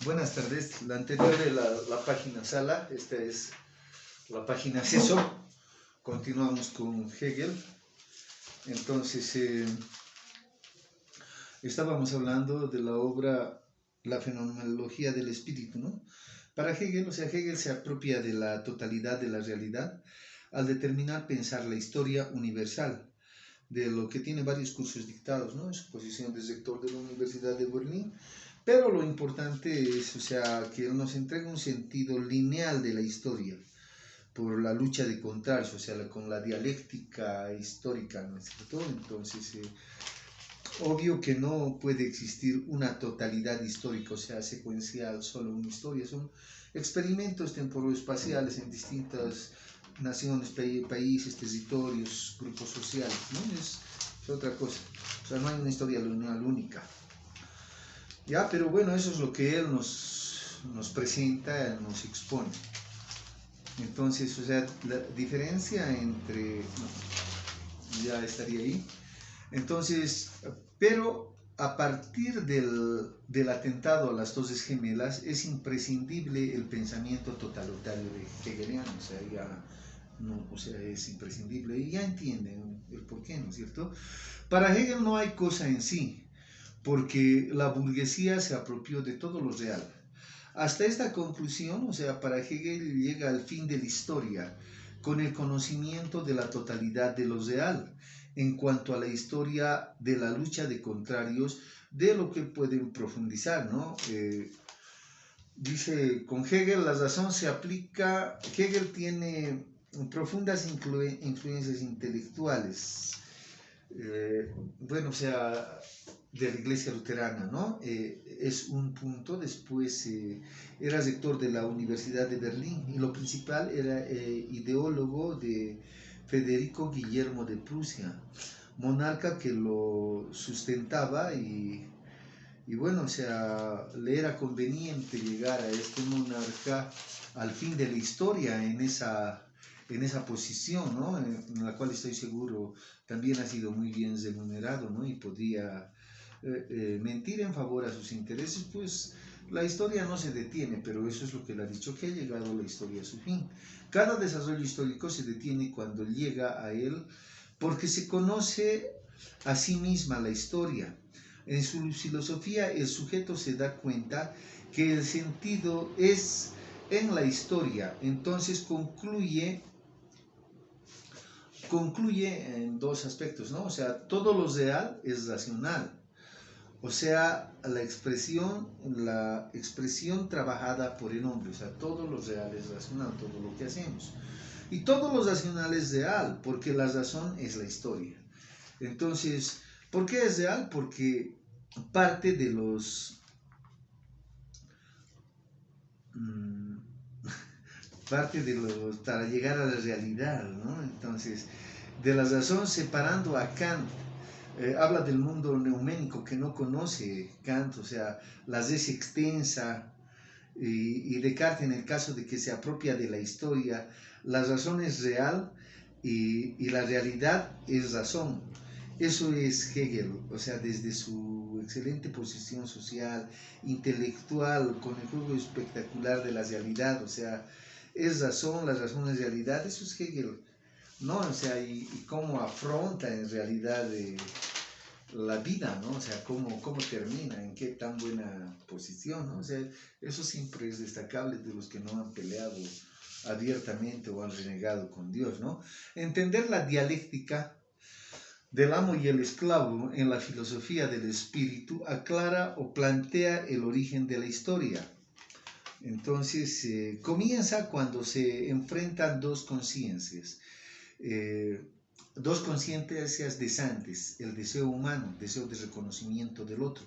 Buenas tardes. La anterior de la página sala, esta es la página acceso. Continuamos con Hegel. Entonces, estábamos hablando de la obra La fenomenología del espíritu, ¿no? Para Hegel, Hegel se apropia de la totalidad de la realidad al determinar pensar la historia universal, de lo que tiene varios cursos dictados, ¿no? En su posición de rector de la Universidad de Berlín. Pero lo importante es, que él nos entrega un sentido lineal de la historia por la lucha de contrarios, con la dialéctica histórica, ¿no es cierto? Entonces, obvio que no puede existir una totalidad histórica, secuencial, solo una historia. Son experimentos temporoespaciales en distintas naciones, países, territorios, grupos sociales, ¿no? Es otra cosa. No hay una historia lineal única. Ya, pero bueno, eso es lo que él nos presenta, nos expone. Entonces, la diferencia entre... No, ya estaría ahí. Entonces, pero a partir del atentado a las Torres Gemelas es imprescindible el pensamiento totalitario de hegeliano, es imprescindible y ya entienden el porqué, ¿no es cierto? Para Hegel no hay cosa en sí, porque la burguesía se apropió de todo lo real. Hasta esta conclusión, para Hegel llega al fin de la historia con el conocimiento de la totalidad de lo real en cuanto a la historia de la lucha de contrarios, de lo que pueden profundizar, ¿no? Dice, con Hegel la razón se aplica, Hegel tiene profundas influencias intelectuales, de la iglesia luterana, ¿no? Es un punto. Después era rector de la Universidad de Berlín y lo principal era ideólogo de Federico Guillermo de Prusia, monarca que lo sustentaba y le era conveniente llegar a este monarca al fin de la historia en esa posición, ¿no? En la cual estoy seguro también ha sido muy bien remunerado, ¿no? Y podría mentir en favor a sus intereses, pues la historia no se detiene, pero eso es lo que él ha dicho, que ha llegado la historia a su fin. Cada desarrollo histórico se detiene cuando llega a él, porque se conoce a sí misma la historia. En su filosofía, el sujeto se da cuenta que el sentido es en la historia, entonces concluye en dos aspectos, ¿no? Todo lo real es racional. La expresión trabajada por el hombre, todo lo real es racional, todo lo que hacemos. Y todo lo racional es real, porque la razón es la historia. Entonces, ¿por qué es real? Porque parte de los... para llegar a la realidad, ¿no? Entonces, de la razón, separando a Kant, habla del mundo neuménico que no conoce Kant, la res extensa, y Descartes, en el caso de que se apropia de la historia, la razón es real y la realidad es razón. Eso es Hegel, desde su excelente posición social, intelectual, con el juego espectacular de la realidad, es razón, la razón es realidad, eso es Hegel, ¿no? Y cómo afronta en realidad la vida, ¿no? Cómo termina, en qué tan buena posición, ¿no? Eso siempre es destacable de los que no han peleado abiertamente o han renegado con Dios, ¿no? Entender la dialéctica del amo y el esclavo en la filosofía del espíritu aclara o plantea el origen de la historia. Entonces, comienza cuando se enfrentan dos conciencias deseantes, el deseo humano, el deseo de reconocimiento del otro,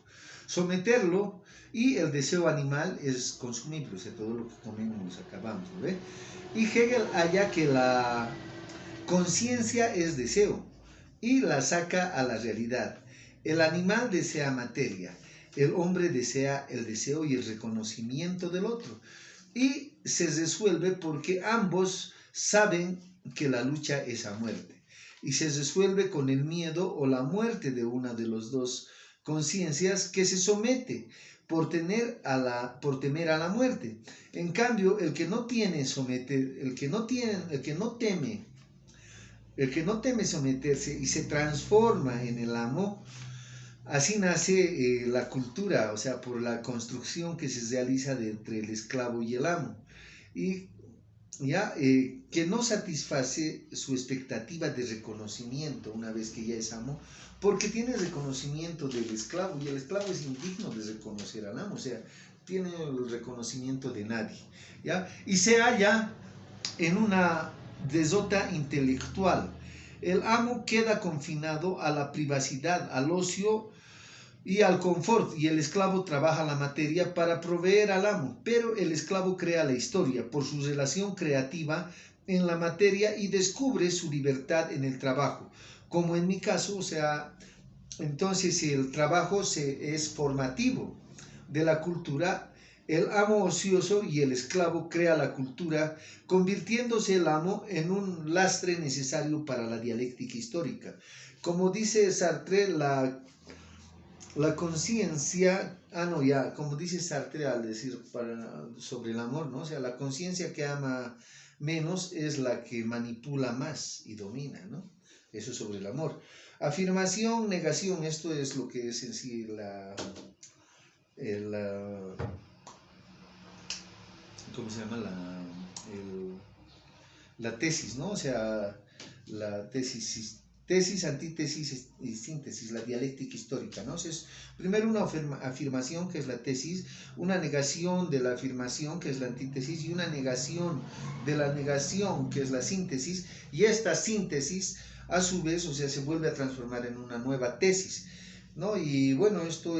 someterlo, y el deseo animal es consumible, todo lo que comemos acabamos, ¿no ve? Y Hegel halla que la conciencia es deseo y la saca a la realidad. El animal desea materia, el hombre desea el deseo y el reconocimiento del otro, y se resuelve porque ambos saben que la lucha es a muerte, y se resuelve con el miedo o la muerte de una de las dos conciencias, que se somete por temer a la muerte. En cambio, el que no teme someterse y se transforma en el amo, así nace la cultura, o sea, por la construcción que se realiza entre el esclavo y el amo. Y ya que no satisface su expectativa de reconocimiento una vez que ya es amo, porque tiene reconocimiento del esclavo y el esclavo es indigno de reconocer al amo, o sea, tiene el reconocimiento de nadie, ¿ya? Y se halla en una desota intelectual. El amo queda confinado a la privacidad, al ocio y al confort, y el esclavo trabaja la materia para proveer al amo, pero el esclavo crea la historia por su relación creativa en la materia y descubre su libertad en el trabajo, como en mi caso, o sea, entonces el trabajo es formativo de la cultura. El amo ocioso y el esclavo crea la cultura, convirtiéndose el amo en un lastre necesario para la dialéctica histórica. Como dice Sartre, la conciencia, como dice Sartre al decir sobre el amor, ¿no? O sea, la conciencia que ama menos es la que manipula más y domina, ¿no? Eso sobre el amor. Afirmación, negación, esto es lo que es en sí ¿cómo se llama? La tesis, ¿no? O sea, la tesis, antítesis y síntesis, la dialéctica histórica, ¿no? Entonces, primero una afirmación, que es la tesis, una negación de la afirmación, que es la antítesis, y una negación de la negación, que es la síntesis, y esta síntesis, a su vez, o sea, se vuelve a transformar en una nueva tesis, ¿no? Y bueno, esto es